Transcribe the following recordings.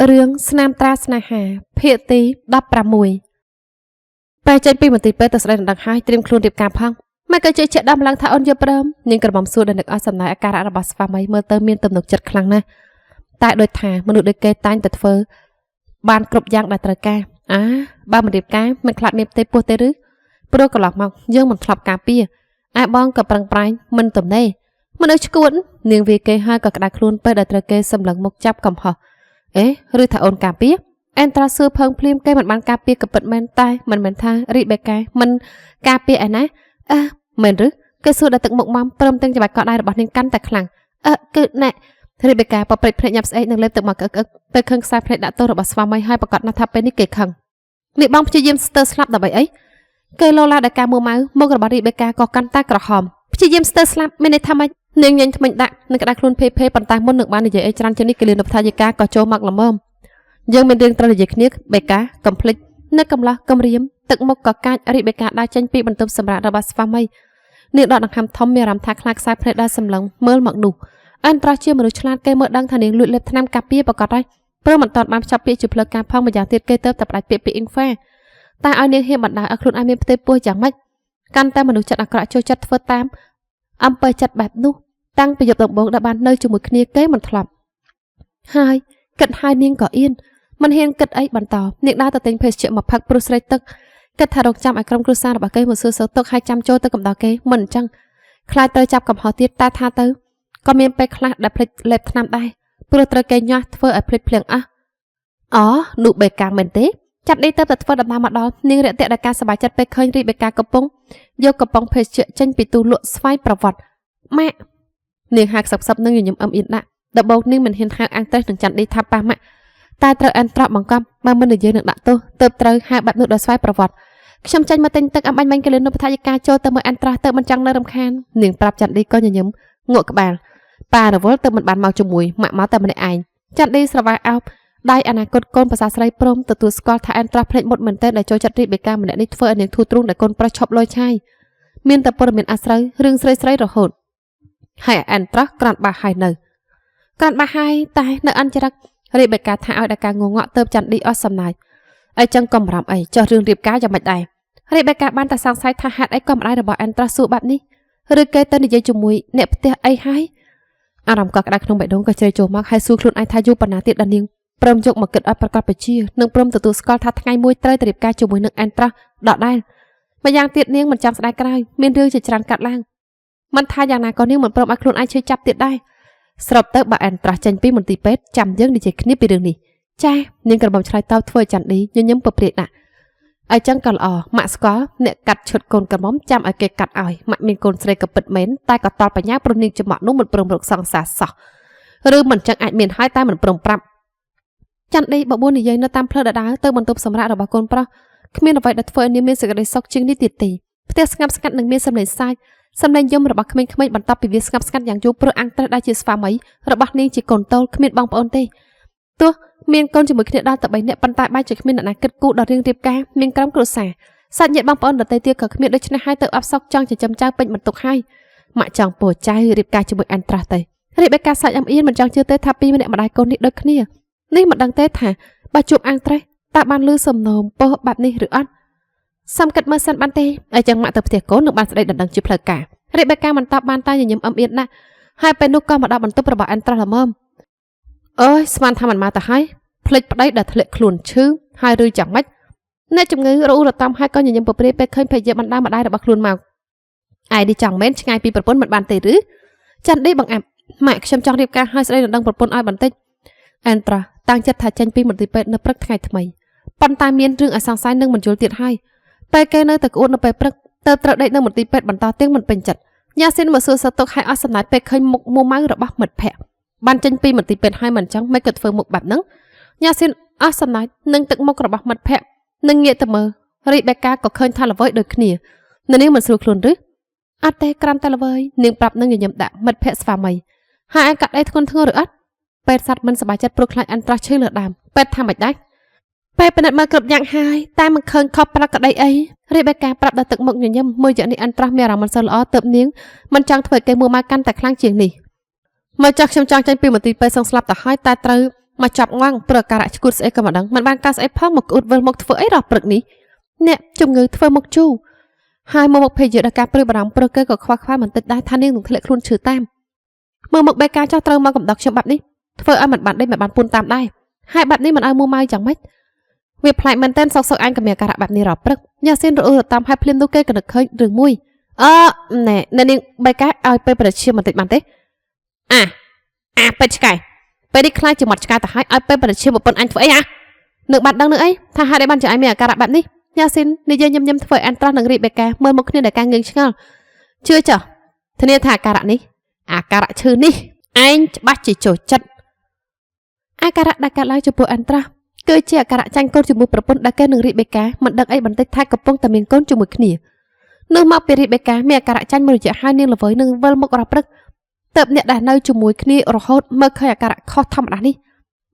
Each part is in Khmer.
រឿងស្នាមត្រាស្នេហាភាគទី16ពេលចេញពីមន្ទីរពេទ្យទៅស្ដីដណ្ដឹងហើយត្រៀមខ្លួនរៀបការផងមកក៏ជឿជាក់ដំឡើងថាអូនយកព្រមនាងក្រមុំសួរដល់នឹកអស់សំណើអាការៈរបស់ស្វាមីមើលទៅមានទំនុកចិត្តខ្លាំងណាស់តែដូចថាមនុស្សដូចគេតែងតែធ្វើបានគ្រប់យ៉ាងដែលត្រូវការបើមិនរៀបការមិនខ្លាចមានផ្ទៃពោះទេឬព្រោះកន្លងមកយើងមិនធ្លាប់ការពារបងក៏ប្រឹងប្រែងមិនទំនេរមនុស្សឈួតនាងវាគេហើយក៏ក្តៅខ្លួនពេលដែលត្រូវគេសម្លឹងមុខចាប់កំហុសឬថាអូនការពារអែនត្រាសួរភើងភ្លាមគេមិនបានការពារក៏ពិតមែនតែមិនមែនថារីបេកាមិនការពារឯណាមែនឬគេសួរដល់ទឹកមុខម៉មព្រមទាំងច្បាច់កោះដៃរបស់នាងកាន់តែខ្លាំងគឺណែរីបេកាប្រព្រឹត្តភ្នែកញាប់ស្អែកនឹងលេបទឹកមកកឹកទៅខឹងខ្សែភ្នែកដាក់ទោសរបស់ស្វាមីហើយប្រកាសណាស់ថាពេលនេះគេខឹងនេះបងព្យាយាមស្ទើរស្លាប់ដើម្បីអីគេលោឡាដល់ការមួម៉ៅមុខរបស់រីបេកាក៏កាន់តែក្រហមព្យាយាមស្ទើរស្លាប់មានន័យថាម៉េចនាងញញថ្មិញដាក់នឹងក្តៅខ្លួនភេប៉ុន្តែមុននឹងបាននិយាយអីច្រើនជាងនេះគេលឿនទៅថាយេកាក៏ចូលមកល្មមយើងមានរឿងត្រូវនិយាយគ្នាបេកាកំភ្លេចនៅកំឡោះកំរៀមទឹកមុខក៏កាចរីបេកាដើរចេញពីបន្ទប់សម្រាប់របស់ស្វាមីនាងដកដង្ហើមធំមានអារម្មណ៍ថាខ្លាចខ្សែភ្នែកដើរសម្លឹងមើលមកនោះអនត្រាស់ជាមនុស្សឆ្លាតគេមើលដឹងថានាងលួចលេបថ្នាំការពារប្រកាសហើយព្រមមិនតាន់បានចាប់ពាក្យជាផ្លូវការផងម្យ៉ាងទៀតគេទៅតែផ្ដាច់ពាក្យពីអ៊ីងហ្វាតែឲ្យនាងហ៊ានបណ្ដោយឲ្យខ្លួនឯងមានផ្ទៃពោះយ៉ាងម៉េចកាន់តែមនុស្សចិត្តអាក្រក់ចូលចិត្តធ្វើតាមអំពើចិត្តបែបនោះតាំងពីយប់ដំបូងដែលបាននៅជាមួយគ្នាគេមិនធ្លាប់ហើយគិតហើយនាងក៏អៀនមិនហ៊ានគិតអីបន្តនាងដើរទៅទិញភេសជ្ជៈមកផឹកព្រោះស្រេកទឹកគិតថារកចាំឲ្យក្រុមគ្រួសាររបស់គេមកសួរសើទុកឲ្យចាំចូលទៅកំដៅគេមិនអញ្ចឹងខ្លាចត្រូវចាប់កំហុសទៀតតែថាទៅក៏មានពេលខ្លះដែលភ្លេចលេបថ្នាំដែរព្រោះត្រូវគេញាស់ធ្វើឲ្យភ្លេចភ្លៀងនោះបេកាមែនទេចាត់នេះទៅតែធ្វើដំណើរមកដល់នាងរាក់ទាក់ដល់ការសប្បាយចិត្តពេលឃើញរីបេកាកំពុងយកកំប៉ុងភេសជ្ជៈចេញពីទូលក់ស្វ័យប្រវត្តិម៉ាក់នាងហាក់សឹកនឹងញញឹមអឹមអៀនដាក់ដបោកនាងមិនហ៊ានហៅអាំងត្រេះនឹងច័ន្ទឌីថាប៉ះម៉ាក់តែត្រូវអែនត្រប់បង្កប់បើមិននិយាយនឹងដាក់ទោសទៅត្រូវហៅបែបនោះដល់ស្វ័យប្រវត្តិខ្ញុំចេញមកទិញទឹកអំបញ្ញគេលឿននៅបឋាយិកាចូលទៅមើលអែនត្រាស់ទៅមិនចង់នៅរំខាននាងប្រាប់ច័ន្ទឌីក៏ញញឹមងក់ក្បាលប៉ារវល់ទៅមិនបានមកជាមួយម៉ាក់មកតែម្នាក់ឯងច័ន្ទឌីស្រវាយអោបដៃអនាគតកូនប្រសាស្រីព្រមទទួលស្គាល់ថាអែនត្រាស់ភ្លេចមុតមែនទែនដែលចូលចិត្តរីបេកាម្នាក់នេះធ្វើឲ្យនាងធូរទ្រូងដែលកូនប្រុសឈប់លយឆាយមានតែព័ត៌មានអាស្រូវរឿងស្រីរហូតហើយអែនត្រាស់ក្រាន់បាសហើយនៅក្រាន់បាសហើយតែនៅអញ្ចរឹករីបេកាថាឲ្យដល់ការងងក់ទៅច័ន្ទឌីអស់សំណាយអីចឹងក៏បារម្ភអីចោះរឿងរៀបការយ៉ាងម៉េចដែររីបេកាបានតែសង្ស័យថាហេតុអីក៏ម្ដាយរបស់អែនត្រាស់សួរបែបនេះឬគេទៅនិយាយជាមួយអ្នកផ្ទះអីហើយអារម្មណ៍ក៏ក្តៅក្នុងបេះដូងក៏ជ្រៅចូលមកហើយសួរខ្លួនឯងថាយូរប៉ុណ្ណាទៀតដល់នាងព្រមយកមកគិតឲ្យប្រកបបជានិងព្រមទទួលស្គាល់ថាថ្ងៃមួយត្រូវទៅរៀបការជាមួយនឹងអែនត្រាស់ដដែលម្យ៉ាងទៀតនាងមិនចង់ស្ដាយក្រោយមានរឿងជាច្រើនកាត់ឡើងមិនថាយ៉ាងណាក៏នាងមិនព្រមឲ្យខ្លួនឯងឈឺចាប់ទៀតដែរស្របទៅបើអែនត្រាស់ចេញពីមន្ទីរពេទ្យចាំយើងនិយាយគ្នាពីរឿងនេះចានាងក្រមុំឆ្លើយតបធ្វើឲ្យច័ន្ទឌីញញឹមពព្រាកដាក់អញ្ចឹងក៏ល្អម៉ាក់ស្គាល់អ្នកកាត់ឈុតកូនក្រមុំចាំឲ្យគេកាត់ឲ្យម៉ាក់មានកូនស្រីក៏ពិតមែនតែក៏តល់បញ្ញាព្រោះនាងចំអកនោះមិនព្រមរកសង្សារសោះឬមិនចឹងអាចមានហើយតែមិនព្រមប្រាប់ច័ន្ទឌីបបួននិយាយនៅតាមផ្លូវដដែលទៅបន្ទប់សម្រាប់របស់កូនប្រុសគ្មានអ្វីដែលធ្វើឲ្យនាងមានសេចក្តីសុខជាងនេះទៀតទេផ្ទះស្ងាត់ស្ងាត់នឹងមានសម្លេងសាច់សម្លេងយំរបស់ក្មេងៗបន្ទាប់ពីវាស្ងាត់ស្ងាត់យ៉ាងយូរព្រោះអាំងត្រេះដែលជាស្វាមីរបស់នាងជាកូនតូលគ្មានបងប្អូនទេទោះមានកូនជាមួយគ្នាដល់តែ3នាក់ប៉ុន្តែបែរជាគ្មានអ្នកណាគិតគូរដល់រឿងរៀបការមានក្រុមគ្រួសារសាច់ញាតិបងប្អូនដទៃទៀតក៏គ្មានដូច្នេះហើយទៅអបសោកចង់ចិញ្ចឹមចៅពេញបន្ទុកហើយម៉ាក់ចង់ពោចៅរៀបការជាមួយអែនត្រាស់ទៅរីបេកាសាច់អឹមអៀនមិនចង់ជឿទេថាពីរម្នាក់ម្ដាយកូននេះដូចគ្នានេះមិនដឹងទេថាបើជួបអាំងត្រេះតើបានលឺសំណូមពោះបែបនេះឬអត់សំគិតមើលសិនបានទេអញ្ចឹងម៉ាក់ទៅផ្ទះកូននឹងបានស្ដីដណ្ដឹងជាផ្លូវការរីបេកាមិនតបបានតែញញឹមអឹមអៀនណាស់ហើយពេលនោះក៏មកដល់បន្ទប់របស់អែនត្រាស់ល្មមអើយស្មានថាមិនមកទៅហើយភ្លេចប្តីដែលធ្លាក់ខ្លួនឈឺហើយឬយ៉ាងម៉េចអ្នកជំងឺរអ៊ូរតំហើយក៏ញញឹមពព្រាពេលឃើញភរិយាបណ្ដាម្ដាយរបស់ខ្លួនមកឯនេះចង់មែនឆ្ងាយពីប្រពន្ធមិនបានទេឬច័ន្ទឌីបង្អាប់ម៉ាក់ខ្ញុំចង់រៀបការឲ្យស្ដីដណ្ដឹងប្រពន្ធឲ្យបន្តិចអែនត្រាស់តាំងចិត្តថាចេញពីមន្ទីរពេទ្យនៅព្រឹកថ្ងៃថ្មីប៉ុន្តែមានរឿងឲ្យសង្ស័យនឹងមិនយល់ទៀតហើយពេលគេនៅតែក្អួតនៅពេលព្រឹកទៅត្រូវដេកនៅមន្ទីរពេទ្យបន្តទាំងមិនពេញចិត្តញ៉ាស៊ីនមកសួរសើទុកឲ្យអស់សំណើចពេលឃើញមុខមួម៉ៅរបស់មិត្តភ័ក្តិបានចេញពីមន្ទីរពេទ្យឲ្យមិនចឹងមិនក៏ធ្វើមុខបែបហ្នឹងញ៉ាស៊ីនអស់សំណើចនឹងទឹកមុខរបស់មិត្តភ័ក្តិនឹងងាកទៅមើលរីបេកាក៏ឃើញថាល្វើយដូចគ្នានាងមិនស្រួលខ្លួនឬអត់ទេក្រាន់តែល្វើយនាងប្រាប់នឹងញញឹមដាក់មិត្តភ័ក្តិស្វាមីហើយអាចកាត់ដេកធ្ងន់ធ្ងរឬអត់ពេទ្យសัตว์មិនសប្បាយចិត្តព្រោះខ្លាចអន្តរឈឺលើដើមពេទ្យថាមិនដាច់ពេលពិនិត្យមើលគ្រប់យ៉ាងហើយតែមិនឃើញខុសប្រក្តីអីរីបេកាប្រាប់ដល់ទឹកមុខញញឹមមួយយ៉ាងនេះអន្តរមានអារម្មណ៍មិនសូវល្អទើបនាងមិនចង់ធ្វើគេមួម៉ៅកាន់តែខ្លាំងជាងនេះមកចាស់ខ្ញុំចង់ចេញពីមន្ទីរពេទ្យសងស្លាប់ទៅហើយតែត្រូវ មកចាប់ងាំងប្រការៈឈួតស្អីក៏មិនដឹងមិនបានការស្អីផងមកអ៊ូតវិលមកធ្វើអីដល់ព្រឹកនេះអ្នកជំងឺធ្វើមកជូរហើយមកភេទយកដល់ការព្រួយបារម្ភព្រោះគេក៏ខ្វះខ្វាយបន្តិចដែរថានាងនឹងធ្លាក់ខ្លួនឈឺតាមមើលមកបេការចោះត្រូវមកកំដកខ្ញុំបាត់នេះធ្វើឲ្យមិនបានដេកមិនបានពូនតាមដែរហើយបាត់នេះមិនឲ្យមួម៉ៅយ៉ាងម៉េចវាប្លែកមែនតើសោកអញក៏មានការៈបែបនេះរកព្រឹកញ៉ាស៊ីនរអ៊ូរតាមហើយភ្លាមនោះគេក៏នឹកឃើញរឿងមួយណែនាងបេការឲ្យពេលប្រជាបន្តិចបានទេពេជ្រឆ្កែពេលនេះខ្លាចជាមាត់ឆ្កែទៅឲ្យពេលប្រជាប្រពន្ធអញធ្វើអីនឹងបានដឹងនឹងអីថាហេតុអីបានជាឯងមានអាការៈបែបនេះញ៉ាស៊ីននិយាយញឹមធ្វើអានត្រាស់នឹងរីបេកាមើលមកគ្នាដែលការងឿងឆ្ងល់ជឿចុះធានាថាអាការៈនេះអាការៈឈឺនេះឯងច្បាស់ជាចូលចិត្តអាការៈដែលកើតឡើងចំពោះអានត្រាស់គឺជាអាការៈចាញ់កូនជាមួយប្រពន្ធដែលគេនឹងរីបេកាមិនដឹងអីបន្តិចថាកំពុងតែមានកូនជាមួយគ្នានៅមកពីរីបេកាមានអាការៈចាញ់មួយរយៈហើយនាងល្វើយនឹងវិលមករកព្រឹកតើបអ្នកដែលនៅជាមួយគ្នារហូតមើលឃើញអាការៈខុសធម្មតានេះ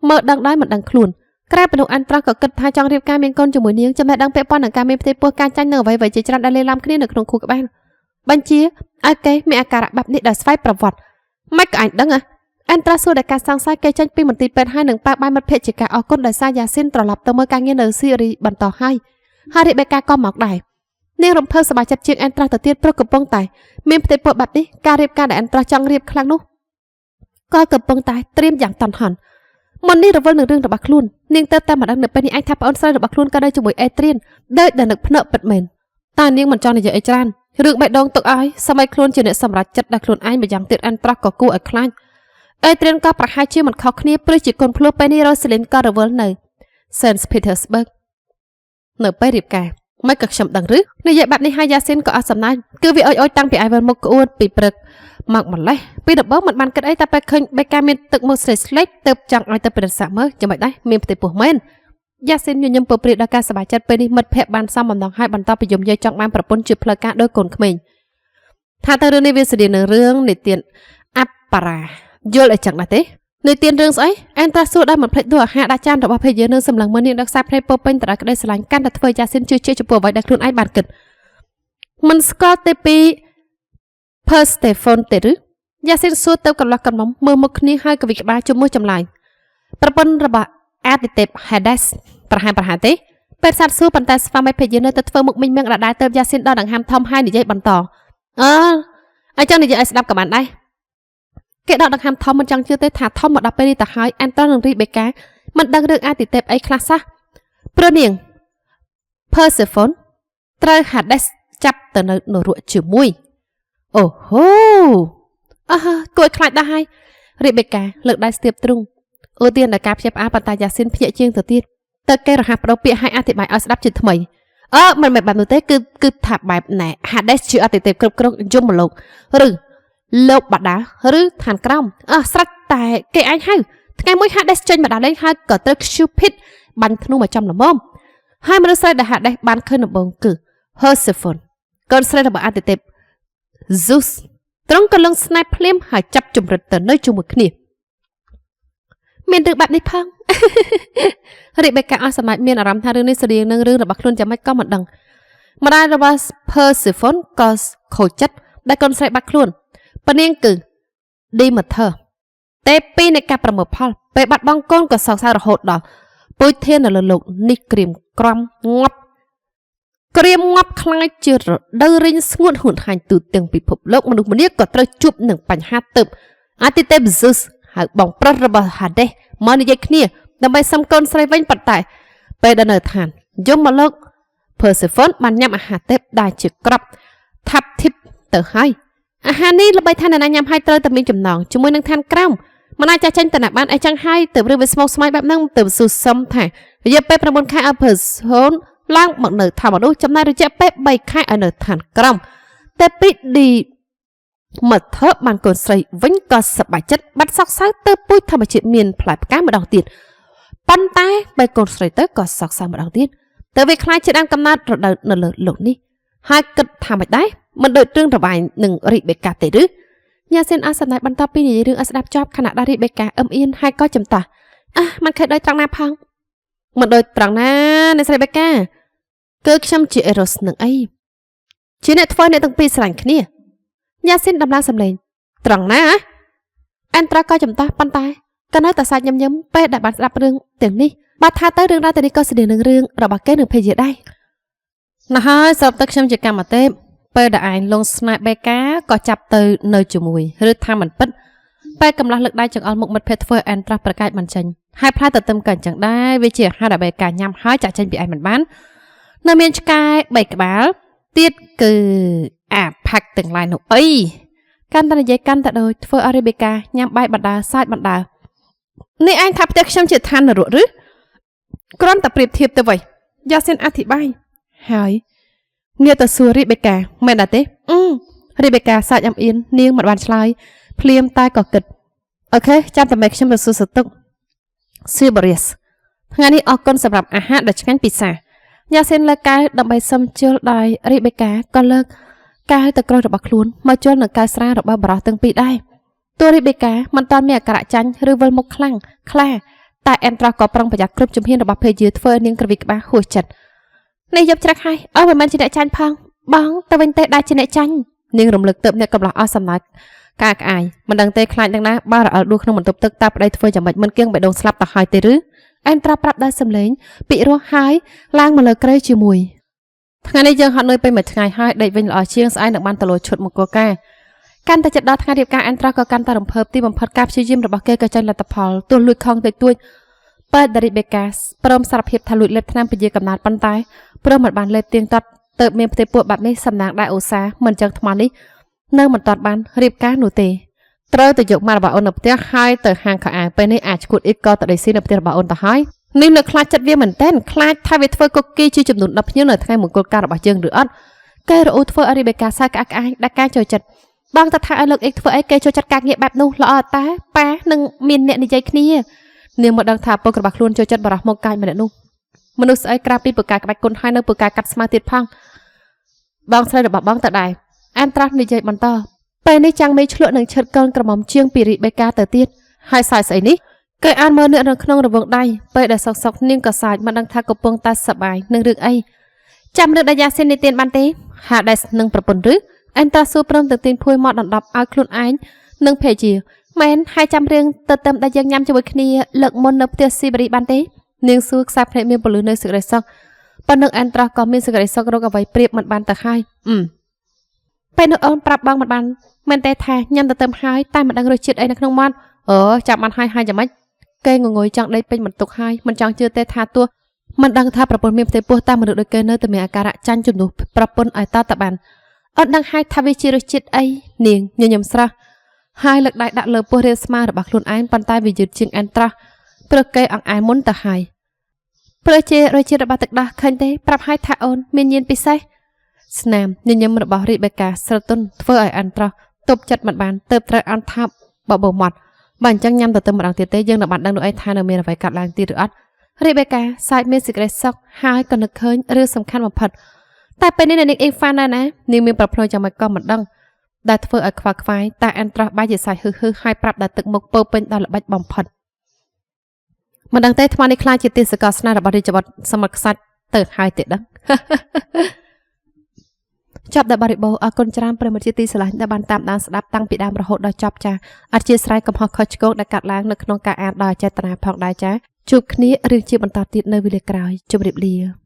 មើលដឹងដែរមិនដឹងខ្លួនក្រែមនុស្សអានត្រាស់ក៏គិតថាចង់រៀបការមានកូនជាមួយនាងចំណេះដឹងពាក់ព័ន្ធនឹងការមានផ្ទៃពោះការចាញ់នៅអ្វីៗជាច្រើនដែលលេឡំគ្នានៅក្នុងខួរក្បាលបញ្ជាឲ្យគេមានអាការៈបែបនេះដោយស្វ័យប្រវត្តិមិនក៏អញដឹងអានត្រាស់សួរដល់ការសង្ស័យគេចេញពីមន្ទីរពេទ្យហើយនឹងប៉ាបាយមិត្តភក្តិជាការអរគុណដោយសារយ៉ាស៊ីនត្រឡប់ទៅមើលការងារនៅស៊ីរីបន្តហើយរីបេកាក៏មកដែរនាងរំភើបសប្បាយចិត្តជាងអានត្រាស់ទៅទៀតព្រោះកំពុងតែមានផ្ទៃពោះបែបនេះការរៀបការដែលអានត្រាស់ចង់រៀបខ្លាំងនោះក៏កំពុងតែត្រៀមយ៉ាងតន់ហន់មុននេះរវល់នឹងរឿងរបស់ខ្លួននាងទៅតែម្ដងនៅពេលនេះឯងថាប្អូនស្រីរបស់ខ្លួនក៏នៅជាមួយអេត្រៀនដូចដែលនឹកភ្នែកពិតមែនតែនាងមិនចង់និយាយអីច្រើនរឿងបេះដូងទុកឲ្យសម័យខ្លួនជាអ្នកសម្រេចចិត្តដែលខ្លួនឯងម្យ៉ាងទៀតអានត្រាស់ក៏គួរឲ្យខ្លាចអេត្រៀនក៏ប្រហែលជាមិនខុសគ្នាព្រោះជាកូនភ្លោះពេលនេះរ៉ូសេលីនក៏រវល់នៅ Saint Petersburg នៅពេលរៀបការមិនក៏ខ្ញុំដឹងឬនិយាយបែបនេះហើយយ៉ាស៊ីនក៏អត់សំណាចគឺវាអុយតាំងពីឯវិលមកក្អួតពីព្រឹកមកម្លេះពីដំបូងមិនបានគិតអីតែពេលឃើញបេកាមានទឹកមុខស្លេកទៅចង់ឲ្យទៅពិនិត្យសាកមើលចាំមិនដែរមានផ្ទៃពោះមែនយ៉ាស៊ីនញញឹមពព្រាដល់ការសប្បាយចិត្តពេលនេះមិត្តភ័ក្តិបានសំបំណងឲ្យបន្តពីយំយាយចង់បានប្រពន្ធជាផ្លូវការដោយកូនក្មេងថាទៅរឿងនេះវាស្តីនឹងរឿងនិទានអប្បរាយល់អីចឹងដែរទេនិទានរឿងស្អីអែនត្រាសួរដល់មិនភ្លេចដួលអាហារដាក់ចានរបស់ភេទយើងនឹងសម្លឹងមើលនាងដឹកសាភ្នែកពោពេញទៅដោយក្តីស្រឡាញ់កាន់តែធ្វើយ៉ាស៊ីនជឿជាក់ចំពោះអ្វីដែលខ្លួនឯងបានគិតមិនស្គាល់ទេពី Persephone ទេឬយ៉ាស៊ីនសួរទៅកន្លោះកន្មុំមើលមុខគ្នាហើយក៏វិក្បាលជាមួយចម្លើយប្រពន្ធរបស់អាទិទេព Hades ប្រហែលទេពេលសាទសួរប៉ុន្តែស្វាមីភេទយើងនៅតែធ្វើមុខមិញមិញដដែលទៅយ៉ាស៊ីនដល់ដង្ហើមធំហើយនិយាយបន្តអញ្ចឹងនិយាយឲ្យស្ដាប់ក៏បានដែរគេដកដង្ហើមធំមិនចង់ជឿទេថាធំមកដល់ពេលនេះទៅហើយអានត្រានឹងរីបេកាមិនដឹងរឿងអាទិទេពអីខ្លះសោះព្រោះនាង Persephone ត្រូវ Hades ចាប់ទៅនៅនរកជាមួយអូហូគួរខ្លាចដែរហើយរីបេកាលើកដៃស្ទាបទ្រូងអូទៀនដល់ការភ្ញាក់ផ្អើលប៉ុន្តែយ៉ាស៊ីនភ្ញាក់ជាងទៅទៀតទៅគេរហ័សបដូរពាក្យឲ្យអធិប្បាយឲ្យស្ដាប់ជាថ្មីមិនមែនបែបនោះទេគឺថាបែបណែ Hades ជាអាទិទេពគ្រប់គ្រងយមលោកឬលោកបដាឬឋានក្រោមស្រេចតែគេឯងហៅថ្ងៃមួយ Hades ចេញមកដល់លេងហើយក៏ត្រូវ Cupid បាញ់ធ្នូមកចំល្មមហើយមនុស្សស្រីដែល Hades បានឃើញដំបូងគឺ Persephone កូនស្រីរបស់អាទិទេព Zeus ត្រង់ក៏លឹងស្នេហ៍ភ្លាមហើយចាប់ជំរិតទៅនៅជាមួយគ្នាមានរឿងបែបនេះផងរីបេកាអស់សម្ដេចមានអារម្មណ៍ថារឿងនេះស្តីនឹងរឿងរបស់ខ្លួនយ៉ាងម៉េចក៏មិនដឹងម្ដាយរបស់ Persephone ក៏ខូចចិត្តដែលកូនស្រីបាត់ខ្លួនប៉នាងគឺ Demeter ទេពីនៃការប្រមូលផលពេលបាត់បង់កូនក៏សោកសៅរហូតដល់ពុយធាននៅលើលោកនេះក្រៀមក្រំងាប់ខ្លាចជារដូវរីងស្ងួតហួនហាញទូទាំងពិភពលោកមនុស្សម្នាក៏ត្រូវជួបនឹងបញ្ហាទើបអាទិទេព Zeus ហៅបងប្រុសរបស់ Hades មកនិយាយគ្នាដើម្បីសុំកូនស្រីវិញប៉ុន្តែពេលដល់នៅឋានយមមកលោក Persephone បានញ៉ាំអាហារទេពដែលជាក្របថាប់ធីបទៅហើយអាហារនេះល្បីថាអ្នកណាញ៉ាំហើយត្រូវតែមានចំណងជាមួយនឹងឋានក្រោមមិនអាចចាស់ចេញទៅណាបានអីចឹងហើយទៅរឿងវាស្មុគស្មាញបែបហ្នឹងទៅស៊ូសុំថារយៈពេល9ខែឲ្យ Persephone ឡើងមកនៅថាមនុស្សចំណាយរយៈពេល3ខែឲ្យនៅឋានក្រោមតែពីឌីមកធ្វើបានកូនស្រីវិញក៏សប្បាយចិត្តបាត់សោកសៅទៅពូជធម្មជាតិមានផ្លែផ្កាម្ដងទៀតប៉ុន្តែបើកូនស្រីទៅក៏សោកសៅម្ដងទៀតទៅវាខ្លាចជាដើមកំណត់រដូវនៅលើលោកនេះហើយគិតថាមិនដែរមិនដូចរឿងរបាញ់នឹងរីបេកាទេឬញ៉ាស៊ីនអសណៃបន្តពីនិយាយរឿងឲ្យស្ដាប់ចប់ខណៈដែលរីបេកាអឹមអៀនហើយក៏ចំតោះមិនខេដោយត្រង់ណាផងមិនដូចត្រង់ណាអ្នកស្រីបេកាគឺខ្ញុំជាអេរ៉ូសនឹងអីជាអ្នកធ្វើអ្នកទាំងពីរស្រឡាញ់គ្នាញ៉ាស៊ីនដំឡើងសម្លេងត្រង់ណាអានត្រាក៏ចំតោះប៉ុន្តែ ក៏នៅតែសាច់ញញឹមពេលដែលបានស្ដាប់រឿងទាំងនេះបើថាទៅរឿងរ៉ាវទាំងនេះក៏ស្តីនឹងរឿងរបស់គេនឹងភេទជាដែរណោះហើយស្របទៅខ្ញុំជាកម្មទេពពេលដែលឯងលងស្នេហ៍បេកាក៏ចាប់ទៅនៅជាមួយឬថាមិនពិតពេលកំឡោះលើកដៃចង្អុលមុខមិត្តភ័ក្តិធ្វើអែនត្រាស់ប្រកាសមិនចេញហើយផ្លែទទឹមក៏អញ្ចឹងដែរវាជាអាហារដែលបេកាញ៉ាំហើយចាក់ចេញពីឯងមិនបាននៅមានឆ្កែ3ក្បាលទៀតគឺអាផាក់ទាំងឡាយនោះអីកាន់តែនិយាយកាន់តែដូចធ្វើឲ្យរីបេកាញ៉ាំបាយបណ្ដាសាច់បណ្ដានេះឯងថាផ្ទះខ្ញុំជាឋាននរកឬគ្រាន់តែប្រៀបធៀបទៅវិញយ៉ាសិនអធិប្បាយហើយនាងទៅសួររីបេកាមែនដែរទេរីបេកាសាច់អំអៀននាងមិនបានឆ្លើយភ្លាមតែក៏គិតអូខេចាំតែខ្ញុំទៅសួរសតុកស៊ីបរីសថ្ងៃនេះអរគុណសម្រាប់អាហារដ៏ឆ្ងាញ់ពិសាយ៉ាសិនលើកកែវដើម្បីសុំជល់ដោយរីបេកាក៏លើកកែវទៅក្រោយរបស់ខ្លួនមកជល់នឹងកែវស្រារបស់បរោះទាំងពីរដែរតួរីបេកាមិនតាន់មានអាការៈចាញ់ឬវិលមុខខ្លាំងខ្លាតែអែនត្រាស់ក៏ប្រុងប្រយ័ត្នគ្រប់ជំហានរបស់ភេយាធ្វើនាងក្រវីក្បាលហួសចិត្តនេះយកច្រាក់ហើយអើមិនមែនជាអ្នកចាញ់ផងបងទៅវិញទេដែលជាអ្នកចាញ់នាងរំលឹកទៅអ្នកកំឡោះអស់សំណើចការក្អាយមិនដឹងទេខ្លាចនឹងណាបើរអិលដួសក្នុងបន្ទប់ទឹកតាប្តីធ្វើយ៉ាងម៉េចមិនគៀងបេះដូងស្លាប់ទៅហើយទេឬអែនត្រាស់ប្រាប់ដោយសំឡេងពីរោះហើយឡើងមកលើក្រែជាមួយថ្ងៃនេះយើងហត់នឿយពេញមួយថ្ងៃហើយដេកវិញល្អជាងស្អែកនឹងបានទៅលោឈុតមកគោការកាន់តែចិត្តដល់ថ្ងៃរៀបការអែនត្រាស់ក៏កាន់តែរំភើបទីបំផុតការព្យាយាមរបស់គេក៏ចេញលទ្ធផលទោះលួចខំតិចតួចបើដារីបេកាព្រមសារភាពថាលួចលេបថ្នាំពជាកំណត់ប៉ុន្តែព្រមមិនបានលេបទៀងទាត់ទៅមានផ្ទៃពួកបាត់នេះសំណាងដែរឧស្សាហ៍មិនចឹងថ្មនេះនៅមិនតាន់បានរៀបការនោះទេត្រូវទៅយកមករបស់អូននៅផ្ទះហើយទៅហាងខោអាវពេលនេះអាចឈួតអ៊ីតក៏ទៅដេកស៊ីនៅផ្ទះរបស់អូនទៅហើយនេះនៅខ្លាចចិត្តវាមែនតើខ្លាចថាវាធ្វើកុកគីជាចំនួន10ភ្ញៀវនៅថ្ងៃមង្គលការរបស់យើងឬអត់គេរអ៊ូធ្វើអរីបេកាសាក្អាក់ក្អាយដាក់ការចូលចិត្តបងតថាឲ្យលោកអ៊ីកធ្វើអីគេចូលចិត្តការងារបែបនោះល្អតែប៉ានឹងមានអ្នកនិយាយគ្នានាងមកដឹងថាពុករបស់ខ្លួនចូលចិត្តបរោះមកកាយម្នាក់នោះមនុស្សស្អីក្រាបពីពូកាក្បាច់គុណហើយនៅពូកាកាត់ស្មាទៀតផងបងស្រីរបស់បងតដែរអែនត្រាស់និយាយបន្តពេលនេះចាំងមេឆ្លក់នឹងឈិតកូនក្រមុំជាងពីរីបេកាទៅទៀតហើយសាយស្អីនេះគេអានមើលអ្នកនៅក្នុងរង្វង់ដៃពេលដែលសុកនាងក៏សាយមិនដឹងថាកំពុងតែសប្បាយនឹងរឿងអីចាំរឿងដែលយ៉ាសិននេះទៀនបានទេហាដេសនឹងប្រពន្ធឬអែនត្រាស់សួរព្រមទៅទាញភួយមកដណ្ដប់ឲ្យខ្លួនឯងនឹងភេជាមែនហើយចាំរឿងទៅទឹមដែលយើងញ៉ាំជាមួយគ្នាលើកមុននៅផ្ទះស៊ីបរីបានទេនាងសួរខ្សែភ្នែកមានពលឺនៅសេចក្តីសុខប៉ុន្តែអែនត្រាស់ក៏មានសេចក្តីសុខរកអ្វីប្រៀបមិនបានទៅហើយពេលនោះអូនប្រាប់បងមិនបានមែនទេថាញ៉ាំទៅទឹមហើយតែមិនដឹងរសជាតិអីនៅក្នុងមាត់ចាំបានហើយយ៉ាងម៉េចគេងងុយចង់ដេកពេញបន្ទុកហើយមិនចង់ជឿទេថាទោះមិនដឹងថាប្រពន្ធមានផ្ទៃពោះតាមមនុស្សដូចគេនៅតែមានអាការៈចាញ់ជំនួសប្រពន្ធឲ្យតបានអត់ដឹងហើយថាវាជារសជាតិអីនាងញញឹមស្រស់ហើយលើកដៃដាក់លើពោះរាបស្មើរបស់ខ្លួនឯងប៉ុន្តែវាយឺតជាងអែនត្រាស់ព្រោះគេអង្អែលមុនទៅហើយព្រោះជារសជាតិរបស់ទឹកដោះឃើញទេប្រាប់ឲ្យថាអូនមានញៀនពិសេសស្នាមញញឹមរបស់រីបេកាស្រទន់ធ្វើឲ្យអែនត្រាស់ទប់ចិត្តមិនបានទៅត្រូវអន់ថាបបោមាត់បើអញ្ចឹងញ៉ាំទៅទឹមម្ដងទៀតទេយើងនឹងបានដឹងនោះឯងថានៅមានអ្វីកាត់ឡើងទៀតឬអត់រីបេកាសាច់មានសេចក្តីសុខហើយក៏នឹកឃើញរឿងសំខាន់បំផុតតែពេលនេះនាងអ៊ីហ្វានណានាងមានប្រផ្នូលយ៉ាងម៉េចក៏មិនដឹងដែលធ្វើឲ្យខ្វល់ខ្វាយតែអែនត្រាស់បាយជាសាច់ហឺហើយប្រាប់ដល់ទឹកមុខពោពេញដល់ល្បិចបំផុតមិនដឹងទេថ្មនេះខ្លាចជាទីសកលស្នេហ៍របស់រាជបុត្រសមត្ថខ្សាច់ទៅហើយទេដឹងចាប់ដល់បរិបូរអរគុណច្រើនប្រិមត្តជាទីស្រឡាញ់ដែលបានតាមដានស្ដាប់តាំងពីដើមរហូតដល់ចប់ចាអធិស្ឋានកំហុសខុសឆ្គងដែលកាត់ឡើងនៅក្នុងការអានដោយចេតនាផងដែរចាជួបគ្នារឿងជាបន្តទៀតនៅវេលាក្រោយជម្រាបលា